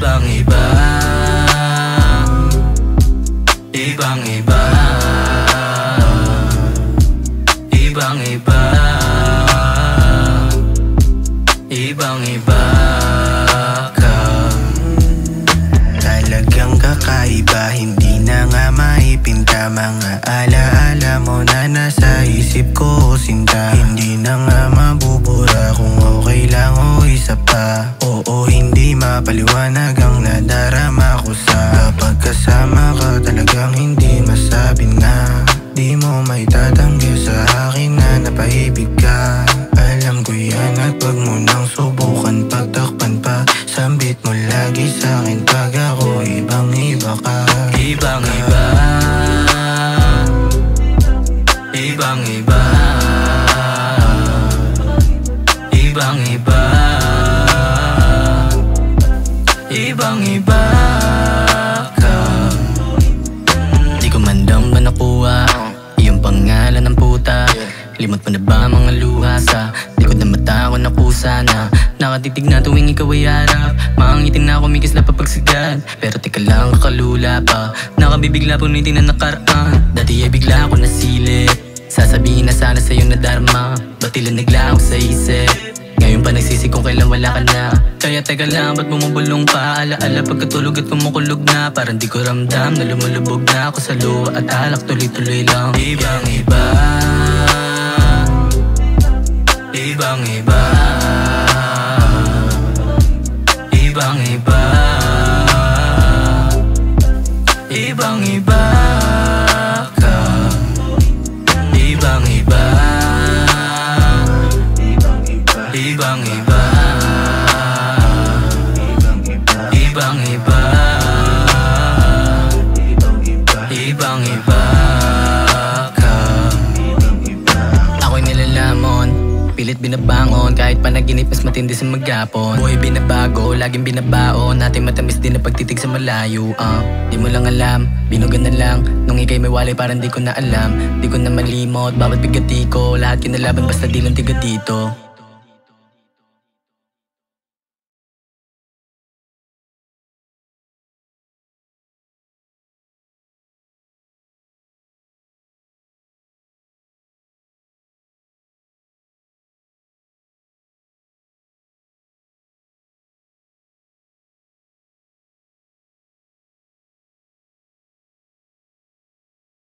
Ibang iba, ibang iba, ibang iba, ibang iba ka. Talagang kakaiba, hindi na nga maipinta. Mga alaala mo na nasa isip ko, sinta. Hindi na nga mabubura kung okay lang o isa pa. Oo, hindi mapaliwanag ang nadarama ko sa kapag kasama ka. Talagang hindi masabi na di mo may tatanggi sa akin na napaibig ka. Alam ko yan at wag mo nang subukan pagtakpan pa. Sambit mo lagi sa'kin pag ako ibang iba ka. Ibang iba, ibang iba, ibang iba, ibang iba ka. Di ko man lang ba nakuha iyong pangalan ng puta? Limot mo na ba mga luha sa likod ng mata ko na kusa na nakatitig na tuwing ikaw ay harap? Maangitin na kumikis na papagsigad, pero teka lang kakalula pa. Nakabibigla po niti na nakaraan. Dati ay bigla ako nasilip, sasabihin na sana sa'yo na dharma. Ba't tila naglaho sa isip? Ngayon pa nagsisi kung kailan wala ka na. Kaya teka lang, ba't bumubulong pa? Alaala pagkatulog at kumukulog na. Parang di ko ramdam na lumulubog na ako sa luha at alak tuloy-tuloy lang. Ibang iba, ibang iba, ibang iba, ibang iba ka. Ibang iba, ibang iba, ibang iba, ibang iba ka. Ako'y nilalamon, pilit binabangon, kahit panaginip mas matindi sa maghapon. Buhay binabago, laging binabaon, natin matamis din na pagtitig sa malayo. Di mo lang alam, binugan na lang. Nung ika'y may walay parang di ko na alam. Di ko na malimot, bawat bigati ko, lahat kinalaban basta di lang tiga dito.